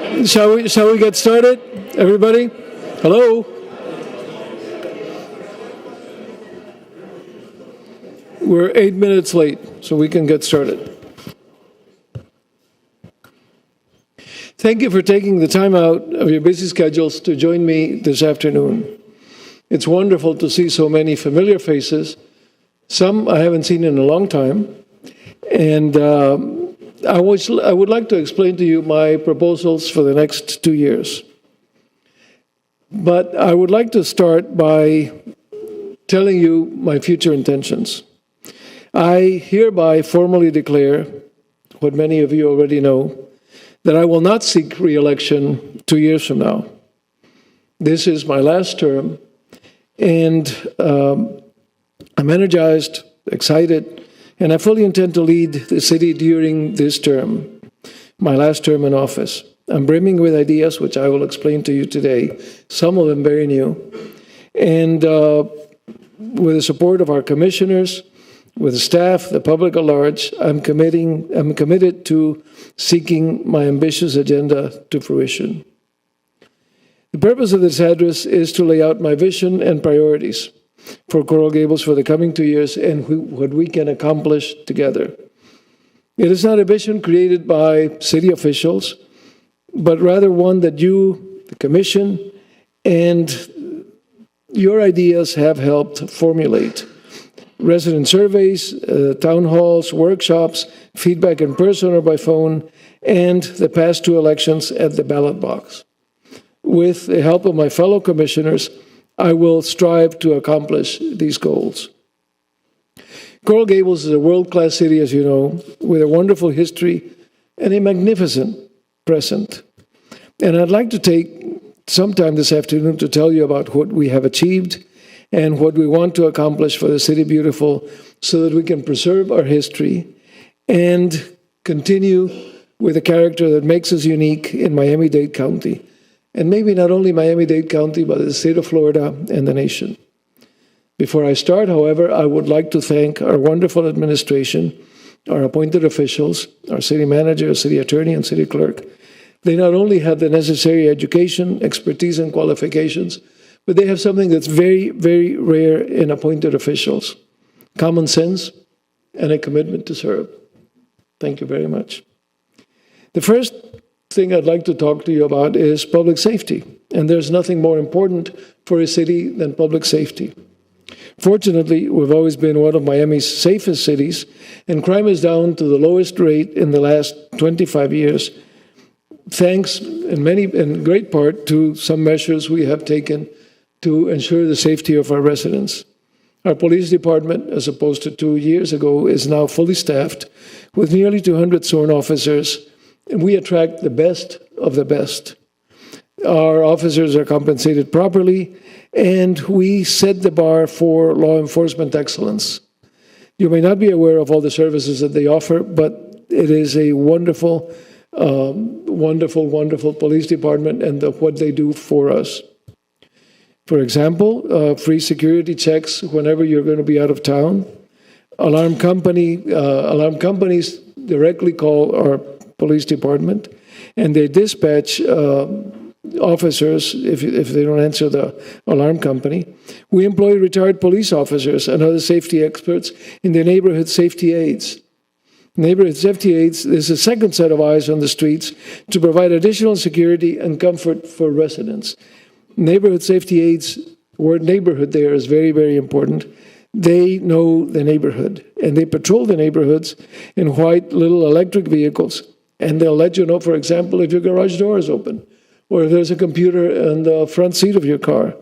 Shall we get started, everybody? Hello? We're 8 minutes late, so we can get started. Thank you for taking the time out of your busy schedules to join me this afternoon. It's wonderful to see so many familiar faces, some I haven't seen in a long time, and I would like to explain to you my proposals for the next 2 years. But I would like to start by telling you my future intentions. I hereby formally declare, what many of you already know, that I will not seek re-election 2 years from now. This is my last term, and I'm energized, excited, and I fully intend to lead the city during this term, my last term in office. I'm brimming with ideas, which I will explain to you today, some of them very new. And with the support of our commissioners, with the staff, the public at large, I'm committed to seeking my ambitious agenda to fruition. The purpose of this address is to lay out my vision and priorities for Coral Gables for the coming 2 years and what we can accomplish together. It is not a vision created by city officials, but rather one that you, the Commission, and your ideas have helped formulate. Resident surveys, town halls, workshops, feedback in person or by phone, and the past 2 elections at the ballot box. With the help of my fellow commissioners, I will strive to accomplish these goals. Coral Gables is a world-class city, as you know, with a wonderful history and a magnificent present. And I'd like to take some time this afternoon to tell you about what we have achieved and what we want to accomplish for the City Beautiful so that we can preserve our history and continue with the character that makes us unique in Miami-Dade County. And maybe not only Miami-Dade County, but the state of Florida and the nation. Before I start, however, I would like to thank our wonderful administration, our appointed officials, our city manager, city attorney, and city clerk. They not only have the necessary education, expertise, and qualifications, but they have something that's very, very rare in appointed officials: common sense and a commitment to serve. Thank you very much. The first thing I'd like to talk to you about is public safety. And there's nothing more important for a city than public safety. Fortunately, we've always been one of Miami's safest cities, and crime is down to the lowest rate in the last 25 years, thanks in great part to some measures we have taken to ensure the safety of our residents. Our police department, as opposed to 2 years ago, is now fully staffed with nearly 200 sworn officers, and we attract the best of the best. Our officers are compensated properly, and we set the bar for law enforcement excellence. You may not be aware of all the services that they offer, but it is a wonderful, wonderful police department and what they do for us. For example, free security checks whenever you're going to be out of town. Alarm companies directly call our police department, and they dispatch officers if they don't answer the alarm company. We employ retired police officers and other safety experts in the neighborhood safety aides. Neighborhood safety aides is a second set of eyes on the streets to provide additional security and comfort for residents. Neighborhood safety aides, the word neighborhood there is very, very important. They know the neighborhood, and they patrol the neighborhoods in white little electric vehicles. And they'll let you know, for example, if your garage door is open or if there's a computer in the front seat of your car.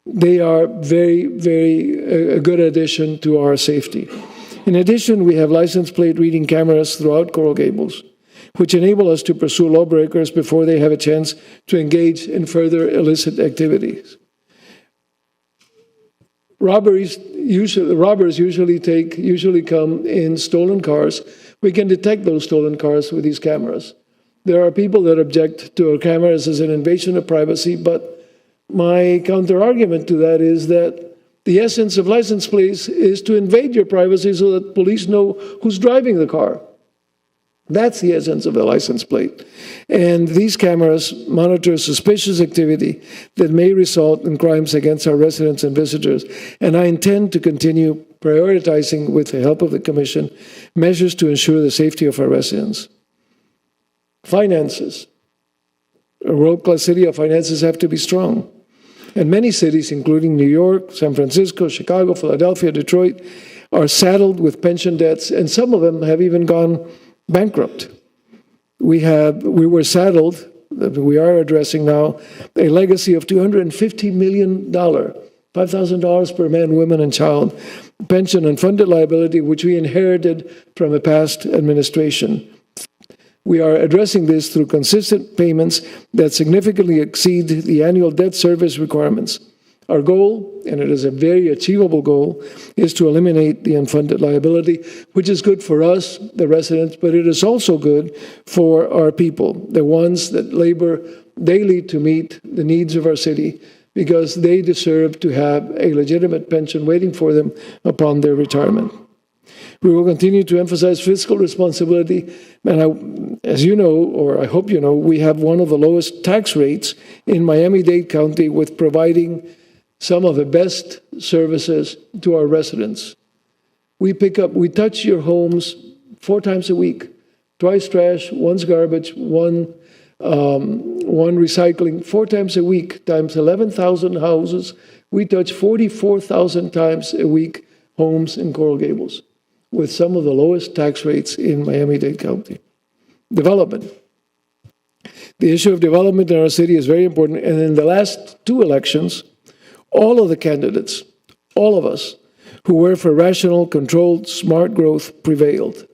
They are very, very a good addition to our safety. In addition, we have license plate reading cameras throughout Coral Gables, which enable us to pursue lawbreakers before they have a chance to engage in further illicit activities. Robbers usually come in stolen cars. We can detect those stolen cars with these cameras. There are people that object to our cameras as an invasion of privacy, but my counter-argument to that is that the essence of license plates is to invade your privacy so that police know who's driving the car. That's the essence of the license plate. And these cameras monitor suspicious activity that may result in crimes against our residents and visitors. And I intend to continue prioritizing, with the help of the Commission, measures to ensure the safety of our residents. Finances. A world-class city, our finances have to be strong. And many cities, including New York, San Francisco, Chicago, Philadelphia, Detroit, are saddled with pension debts, and some of them have even gone bankrupt. We were saddled, we are addressing now, a legacy of $250 million, $5,000 per man, woman, and child, pension and funded liability, which we inherited from a past administration. We are addressing this through consistent payments that significantly exceed the annual debt service requirements. Our goal, and it is a very achievable goal, is to eliminate the unfunded liability, which is good for us, the residents, but it is also good for our people, the ones that labor daily to meet the needs of our city, because they deserve to have a legitimate pension waiting for them upon their retirement. We will continue to emphasize fiscal responsibility, and as you know, or I hope you know, we have one of the lowest tax rates in Miami-Dade County, with providing some of the best services to our residents. We touch your homes 4 times a week, twice trash, once garbage, one recycling, 4 times a week, times 11,000 houses. We touch 44,000 times a week homes in Coral Gables, with some of the lowest tax rates in Miami-Dade County. Development. The issue of development in our city is very important, and in the last 2 elections, all of the candidates, all of us, who were for rational, controlled, smart growth prevailed.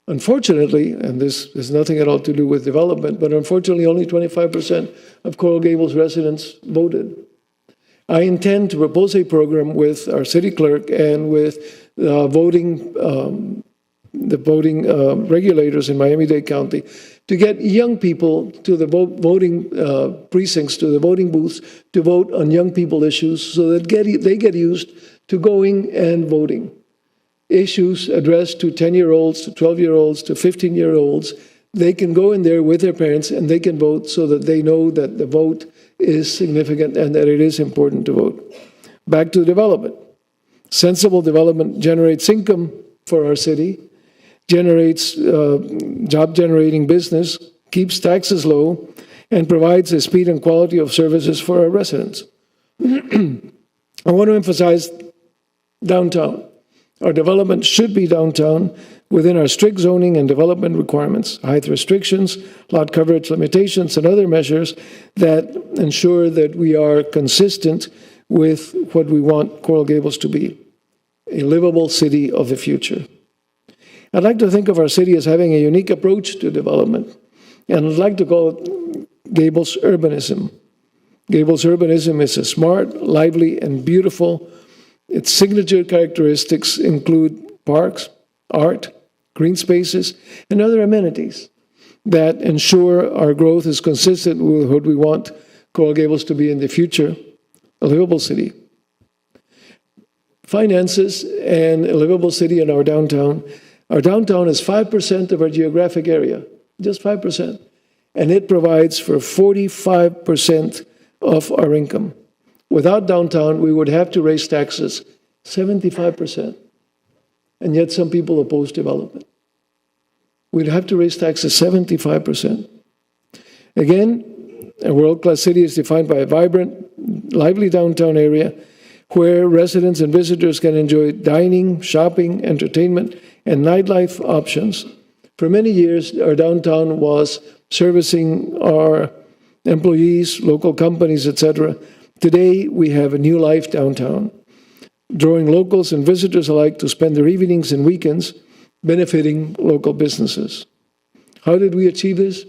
Unfortunately, and this has nothing at all to do with development, but unfortunately only 25% of Coral Gables residents voted. I intend to propose a program with our city clerk and with the voting regulators in Miami-Dade County to get young people to the voting precincts, to the voting booths, to vote on young people issues so that they get used to going and voting. Issues addressed to 10-year-olds, to 12-year-olds, to 15-year-olds, they can go in there with their parents and they can vote so that they know that the vote is significant and that it is important to vote. Back to development. Sensible development generates income for our city, generates job-generating business, keeps taxes low, and provides the speed and quality of services for our residents. I want to emphasize downtown. Our development should be downtown within our strict zoning and development requirements, height restrictions, lot coverage limitations, and other measures that ensure that we are consistent with what we want Coral Gables to be, a livable city of the future. I'd like to think of our city as having a unique approach to development, and I'd like to call it Gables urbanism. Gables urbanism is a smart, lively, and beautiful. Its signature characteristics include parks, art, green spaces, and other amenities that ensure our growth is consistent with what we want Coral Gables to be in the future, a livable city. Finances and a livable city in our downtown. Our downtown is 5% of our geographic area, just 5%. And it provides for 45% of our income. Without downtown, we would have to raise taxes 75%. And yet some people oppose development. We'd have to raise taxes 75%. Again, a world-class city is defined by a vibrant, lively downtown area where residents and visitors can enjoy dining, shopping, entertainment, and nightlife options. For many years, our downtown was servicing our employees, local companies, etc. Today, we have a new life downtown, drawing locals and visitors alike to spend their evenings and weekends benefiting local businesses. How did we achieve this?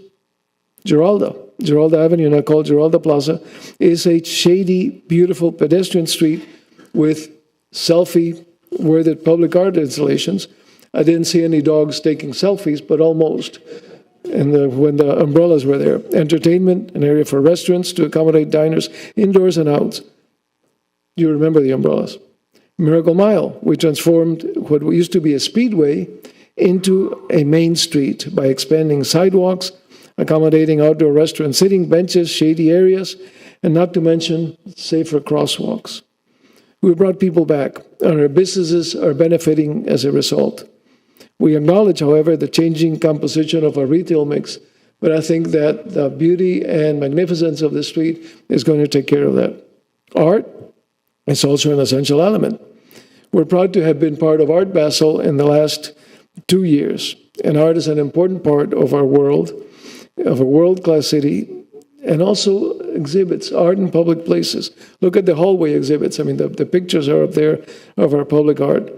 Giralda Avenue, now called Giralda Plaza, is a shady, beautiful pedestrian street with selfie-worthy public art installations. I didn't see any dogs taking selfies, but almost. And when the umbrellas were there. Entertainment, an area for restaurants to accommodate diners indoors and out. You remember the umbrellas. Miracle Mile, we transformed what used to be a speedway into a main street by expanding sidewalks, accommodating outdoor restaurant sitting benches, shady areas, and not to mention safer crosswalks. We brought people back, and our businesses are benefiting as a result. We acknowledge, however, the changing composition of our retail mix, but I think that the beauty and magnificence of the street is going to take care of that. Art is also an essential element. We're proud to have been part of Art Basel in the last 2 years, and art is an important part of our world, of a world-class city, and also exhibits art in public places. Look at the hallway exhibits. I mean, the pictures are up there of our public art.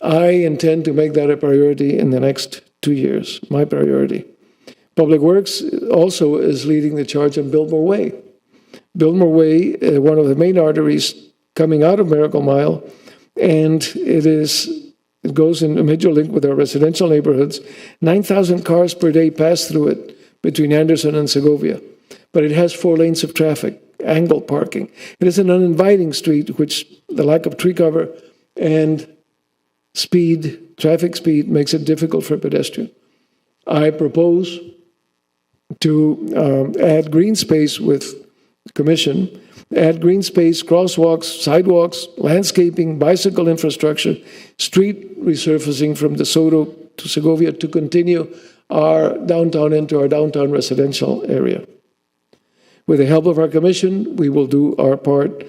I intend to make that a priority in the next 2 years, my priority. Public Works also is leading the charge on Biltmore Way. Biltmore Way, one of the main arteries coming out of Miracle Mile, and it goes in a major link with our residential neighborhoods. 9,000 cars per day pass through it between Anderson and Segovia. But it has 4 lanes of traffic, angle parking. It is an uninviting street, which the lack of tree cover and traffic speed makes it difficult for pedestrians. I propose to add green space with Commission, add green space, crosswalks, sidewalks, landscaping, bicycle infrastructure, street resurfacing from DeSoto to Segovia to continue our downtown into our downtown residential area. With the help of our Commission, we will do our part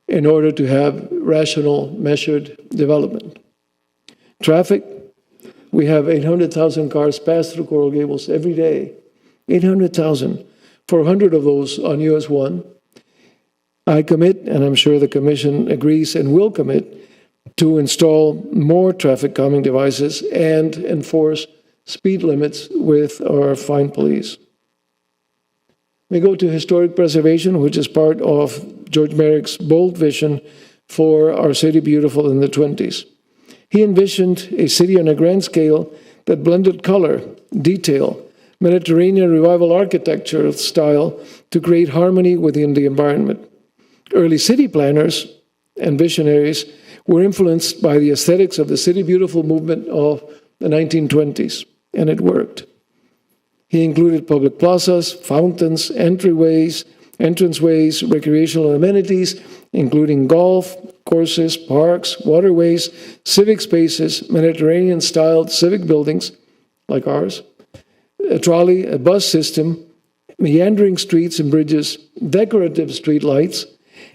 in order to have rational, measured development. Traffic, we have 800,000 cars pass through Coral Gables every day. 800,000. 400 of those on US 1. I commit, and I'm sure the Commission agrees and will commit, to install more traffic calming devices and enforce speed limits with our fine police. We go to historic preservation, which is part of George Merrick's bold vision for our city beautiful in the 20s. He envisioned a city on a grand scale that blended color, detail, Mediterranean revival architecture style to create harmony within the environment. Early city planners and visionaries were influenced by the aesthetics of the City Beautiful movement of the 1920s, and it worked. He included public plazas, fountains, entranceways, recreational amenities, including golf courses, parks, waterways, civic spaces, Mediterranean-styled civic buildings like ours, a trolley, a bus system, meandering streets and bridges, decorative street lights,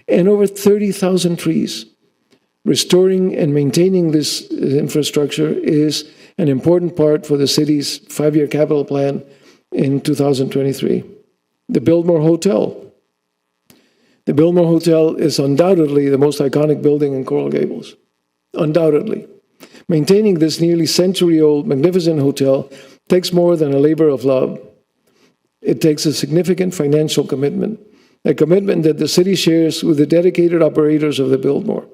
and over 30,000 trees. Restoring and maintaining this infrastructure is an important part for the city's 5-year capital plan in 2023. The Biltmore Hotel. The Biltmore Hotel is undoubtedly the most iconic building in Coral Gables. Undoubtedly. Maintaining this nearly century-old magnificent hotel takes more than a labor of love. It takes a significant financial commitment, a commitment that the city shares with the dedicated operators of the Biltmore.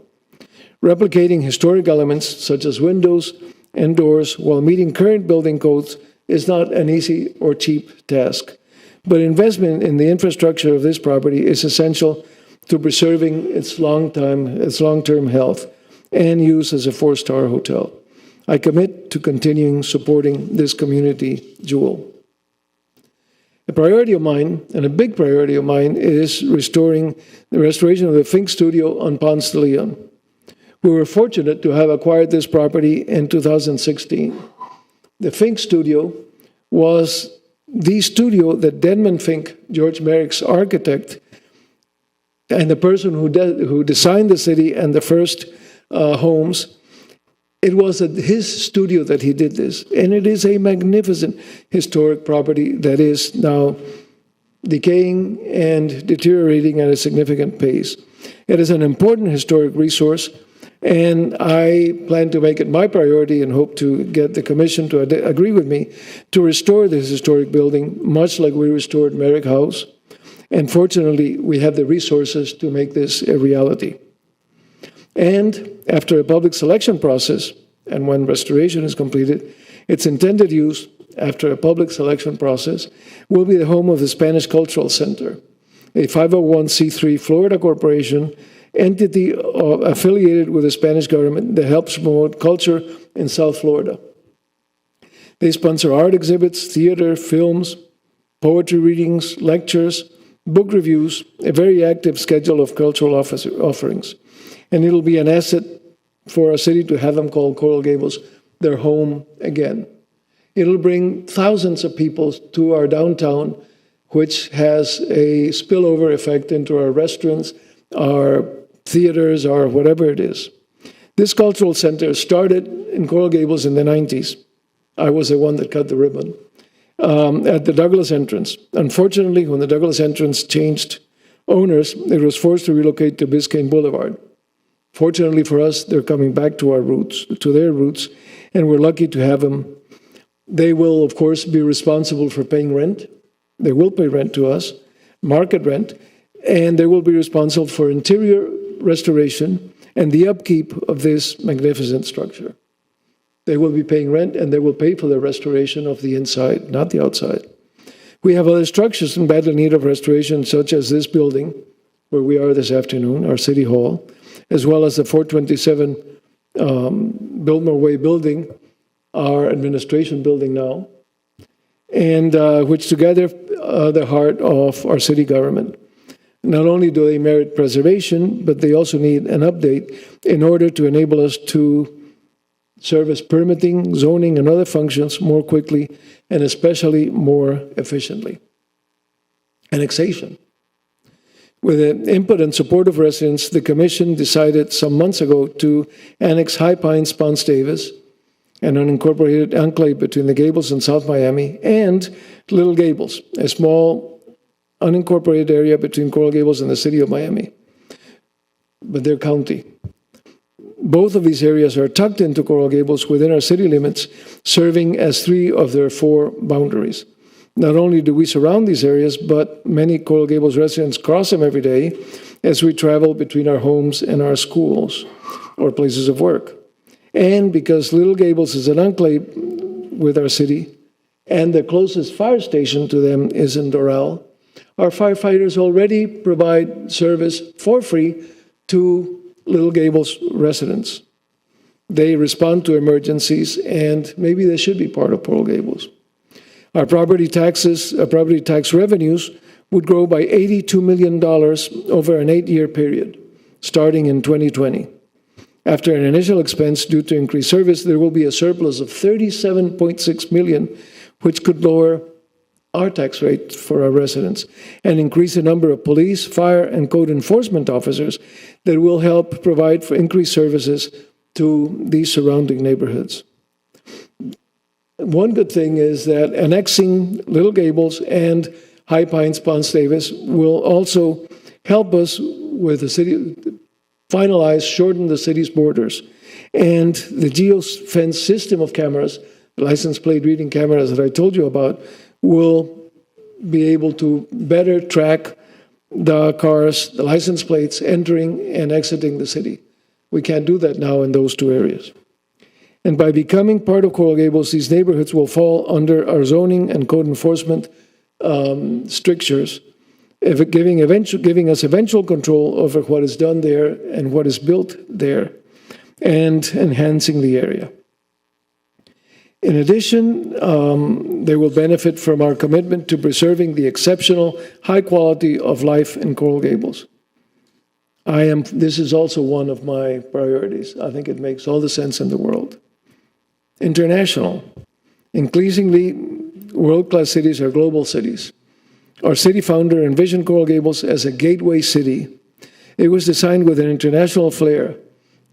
Replicating historic elements such as windows and doors while meeting current building codes is not an easy or cheap task. But investment in the infrastructure of this property is essential to preserving its long-term health and use as a 4-star hotel. I commit to continuing supporting this community jewel. A priority of mine, and a big priority of mine, is the restoration of the Fink Studio on Ponce de Leon. We were fortunate to have acquired this property in 2016. The Fink Studio was the studio that Denman Fink, George Merrick's architect, and the person who designed the city and the first homes, it was at his studio that he did this. And it is a magnificent historic property that is now decaying and deteriorating at a significant pace. It is an important historic resource, and I plan to make it my priority and hope to get the Commission to agree with me to restore this historic building, much like we restored Merrick House. And fortunately, we have the resources to make this a reality. And after a public selection process, and when restoration is completed, its intended use, after a public selection process, will be the home of the Spanish Cultural Center, a 501c3 Florida corporation entity affiliated with the Spanish government that helps promote culture in South Florida. They sponsor art exhibits, theater, films, poetry readings, lectures, book reviews, a very active schedule of cultural offerings. And it'll be an asset for our city to have them call Coral Gables their home again. It'll bring thousands of people to our downtown, which has a spillover effect into our restaurants, our theaters, or whatever it is. This cultural center started in Coral Gables in the 90s. I was the one that cut the ribbon at the Douglas entrance. Unfortunately, when the Douglas entrance changed owners, it was forced to relocate to Biscayne Boulevard. Fortunately for us, they're coming back to our roots, to their roots, and we're lucky to have them. They will, of course, be responsible for paying rent. They will pay rent to us, market rent, and they will be responsible for interior restoration and the upkeep of this magnificent structure. They will be paying rent, and they will pay for the restoration of the inside, not the outside. We have other structures in badly need of restoration, such as this building, where we are this afternoon, our City Hall, as well as the 427 Biltmore Way building, our administration building now, and which together are the heart of our city government. Not only do they merit preservation, but they also need an update in order to enable us to service permitting, zoning, and other functions more quickly, and especially more efficiently. Annexation. With the input and support of residents, the Commission decided some months ago to annex High Pines, Ponce Davis, an unincorporated enclave between the Gables and South Miami, and Little Gables, a small unincorporated area between Coral Gables and the city of Miami, but their county. Both of these areas are tucked into Coral Gables within our city limits, serving as 3 of their 4 boundaries. Not only do we surround these areas, but many Coral Gables residents cross them every day as we travel between our homes and our schools or places of work. And because Little Gables is an enclave with our city, and the closest fire station to them is in Doral, our firefighters already provide service for free to Little Gables residents. They respond to emergencies, and maybe they should be part of Coral Gables. Our property tax revenues would grow by $82 million over an 8-year period, starting in 2020. After an initial expense due to increased service, there will be a surplus of $37.6 million, which could lower our tax rate for our residents and increase the number of police, fire, and code enforcement officers that will help provide for increased services to these surrounding neighborhoods. One good thing is that annexing Little Gables and High Pines, Ponce Davis will also help us with the city, shorten the city's borders. And the geofence system of cameras, the license plate reading cameras that I told you about, will be able to better track the cars, the license plates entering and exiting the city. We can't do that now in those 2 areas. And by becoming part of Coral Gables, these neighborhoods will fall under our zoning and code enforcement strictures, giving us eventual control over what is done there and what is built there, and enhancing the area. In addition, they will benefit from our commitment to preserving the exceptional high quality of life in Coral Gables. This is also one of my priorities. I think it makes all the sense in the world. International. Increasingly, world-class cities are global cities. Our city founder envisioned Coral Gables as a gateway city. It was designed with an international flair.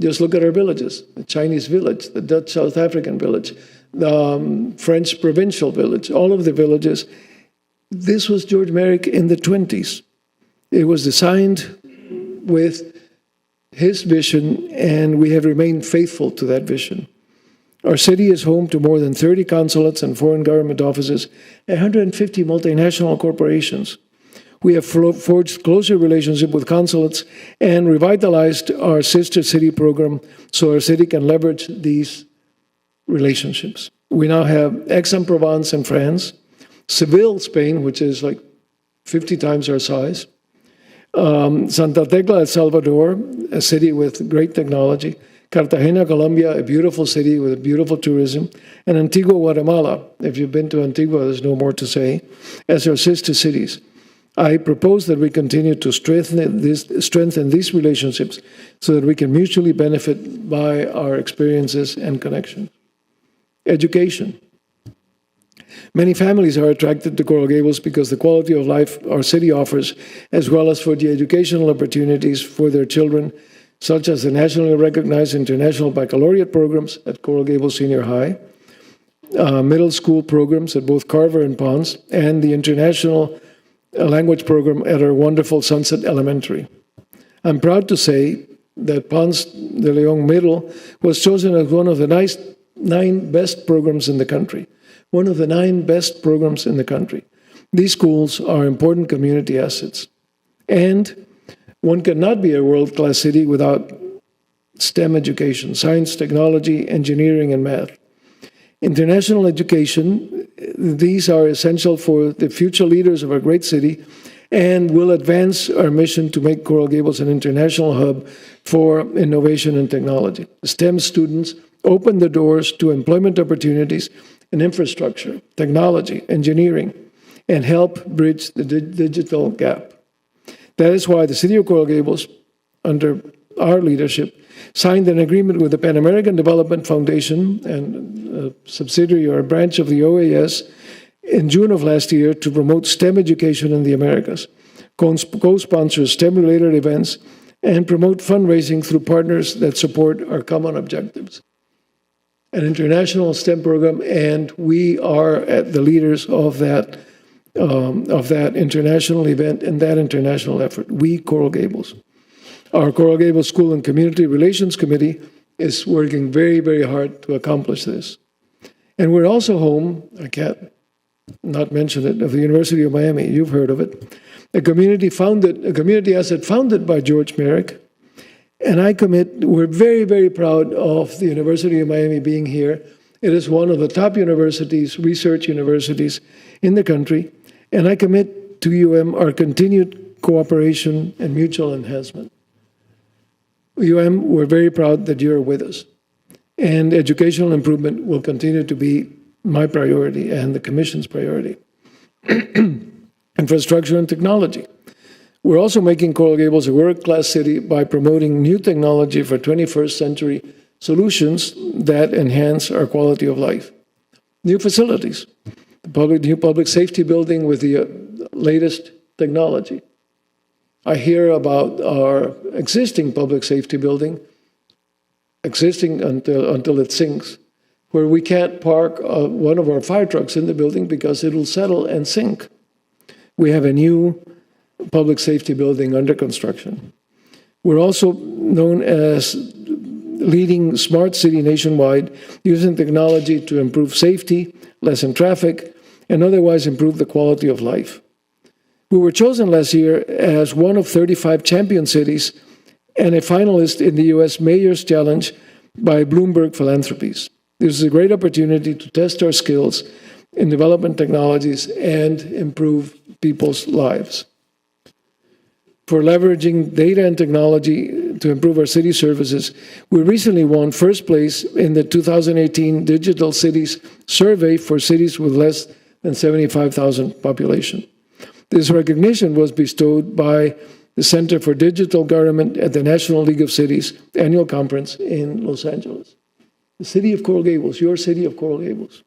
Just look at our villages: the Chinese village, the Dutch South African village, the French provincial village, all of the villages. This was George Merrick in the 1920s. It was designed with his vision, and we have remained faithful to that vision. Our city is home to more than 30 consulates and foreign government offices, 150 multinational corporations. We have forged closer relationship with consulates and revitalized our sister city program so our city can leverage these relationships. We now have Aix-en-Provence in France, Seville, Spain, which is like 50 times our size, Santa Tecla, El Salvador, a city with great technology, Cartagena, Colombia, a beautiful city with beautiful tourism, and Antigua, Guatemala. If you've been to Antigua, there's no more to say, as our sister cities. I propose that we continue to strengthen these relationships so that we can mutually benefit by our experiences and connections. Education. Many families are attracted to Coral Gables because the quality of life our city offers, as well as for the educational opportunities for their children, such as the nationally recognized international baccalaureate programs at Coral Gables Senior High, middle school programs at both Carver and Ponce, and the international language program at our wonderful Sunset Elementary. I'm proud to say that Ponce de Leon Middle was chosen as one of the 9 best programs in the country. One of the 9 best programs in the country. These schools are important community assets. And one cannot be a world-class city without STEM education, science, technology, engineering, and math. International education, these are essential for the future leaders of our great city and will advance our mission to make Coral Gables an international hub for innovation and technology. STEM students open the doors to employment opportunities in infrastructure, technology, engineering, and help bridge the digital gap. That is why the City of Coral Gables, under our leadership, signed an agreement with the Pan American Development Foundation and a subsidiary or a branch of the OAS in June of last year to promote STEM education in the Americas, co-sponsor STEM-related events, and promote fundraising through partners that support our common objectives. An international STEM program, and we are at the leaders of that international event and that international effort. We, Coral Gables. Our Coral Gables School and Community Relations Committee is working very, very hard to accomplish this. And we're also home, I can't not mention it, of the University of Miami. You've heard of it. A community asset founded by George Merrick. And we're very, very proud of the University of Miami being here. It is one of the top universities, research universities in the country. And I commit to our continued cooperation and mutual enhancement. We're very proud that you're with us. And educational improvement will continue to be my priority and the Commission's priority. Infrastructure and technology. We're also making Coral Gables a world-class city by promoting new technology for 21st century solutions that enhance our quality of life. New facilities. The new public safety building with the latest technology. I hear about our existing public safety building, existing until it sinks, where we can't park one of our fire trucks in the building because it'll settle and sink. We have a new public safety building under construction. We're also known as leading smart city nationwide, using technology to improve safety, lessen traffic, and otherwise improve the quality of life. We were chosen last year as one of 35 champion cities and a finalist in the U.S. Mayor's Challenge by Bloomberg Philanthropies. This is a great opportunity to test our skills in development technologies and improve people's lives. For leveraging data and technology to improve our city services, we recently won first place in the 2018 Digital Cities Survey for cities with less than 75,000 population. This recognition was bestowed by the Center for Digital Government at the National League of Cities annual conference in Los Angeles. The city of Coral Gables, your city of Coral Gables.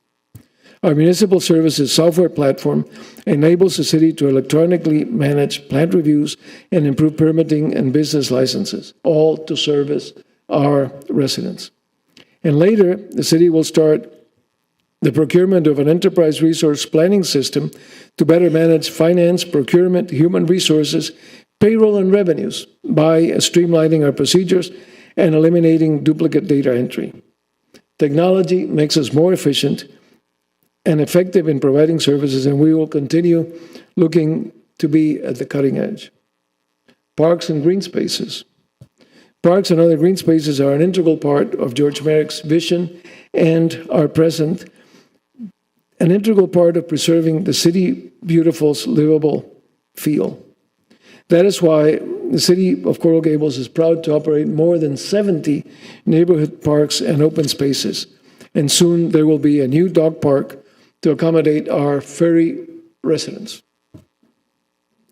Our municipal services software platform enables the city to electronically manage plant reviews and improve permitting and business licenses, all to service our residents. And later, the city will start the procurement of an enterprise resource planning system to better manage finance, procurement, human resources, payroll, and revenues by streamlining our procedures and eliminating duplicate data entry. Technology makes us more efficient and effective in providing services, and we will continue looking to be at the cutting edge. Parks and green spaces. Parks and other green spaces are an integral part of George Merrick's vision and are present, an integral part of preserving the city beautiful's livable feel. That is why the city of Coral Gables is proud to operate more than 70 neighborhood parks and open spaces. And soon there will be a new dog park to accommodate our ferry residents.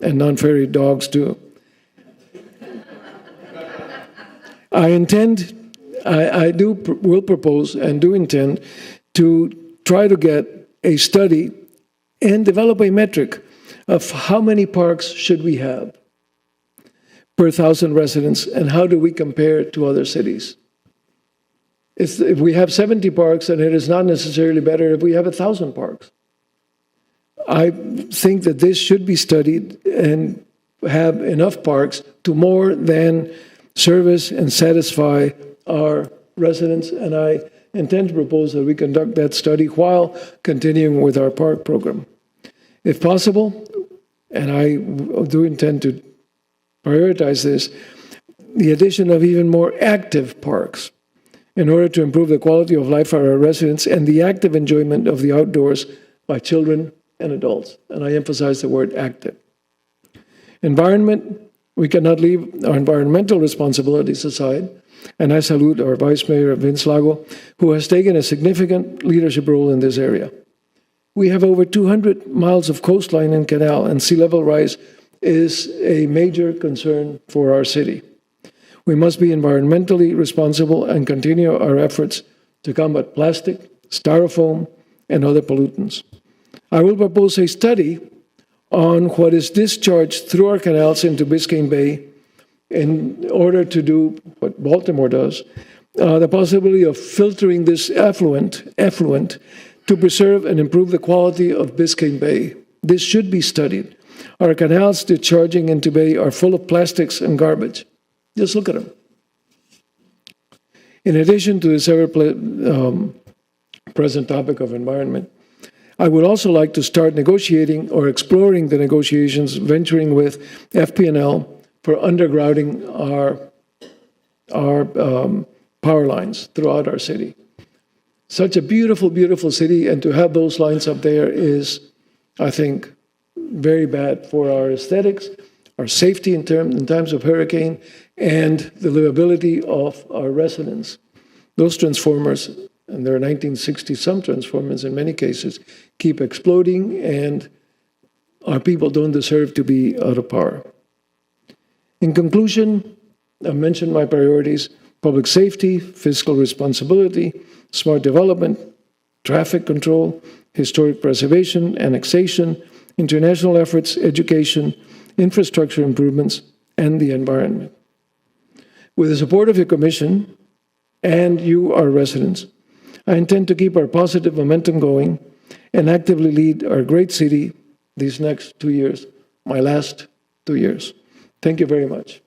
And non-ferry dogs too. will propose and do intend to try to get a study and develop a metric of how many parks should we have per 1,000 residents, and how do we compare to other cities. If we have 70 parks, then it is not necessarily better if we have 1,000 parks. I think that this should be studied and have enough parks to more than service and satisfy our residents, and I intend to propose that we conduct that study while continuing with our park program. If possible, and I do intend to prioritize this, the addition of even more active parks in order to improve the quality of life for our residents and the active enjoyment of the outdoors by children and adults. And I emphasize the word active. Environment, we cannot leave our environmental responsibilities aside, and I salute our Vice Mayor, Vince Lago, who has taken a significant leadership role in this area. We have over 200 miles of coastline and canal, and sea level rise is a major concern for our city. We must be environmentally responsible and continue our efforts to combat plastic, styrofoam, and other pollutants. I will propose a study on what is discharged through our canals into Biscayne Bay in order to do what Baltimore does, the possibility of filtering this effluent to preserve and improve the quality of Biscayne Bay. This should be studied. Our canals discharging into Bay are full of plastics and garbage. Just look at them. In addition to this ever-present topic of environment, I would also like to start negotiating or exploring the negotiations, venturing with FP&L for undergrounding our power lines throughout our city. Such a beautiful, beautiful city, and to have those lines up there is, I think, very bad for our aesthetics, our safety in times of hurricane, and the livability of our residents. Those transformers, and there are 1960-some transformers in many cases, keep exploding, and our people don't deserve to be out of power. In conclusion, I mentioned my priorities: public safety, fiscal responsibility, smart development, traffic control, historic preservation, annexation, international efforts, education, infrastructure improvements, and the environment. With the support of your commission and you, our residents, I intend to keep our positive momentum going and actively lead our great city these next 2 years, my last 2 years. Thank you very much.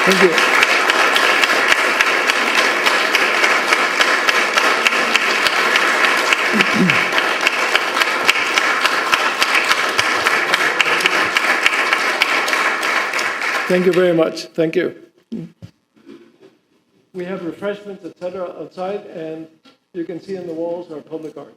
Thank you. Thank you very much. Thank you. We have refreshments, etc., outside, and you can see on the walls our public art.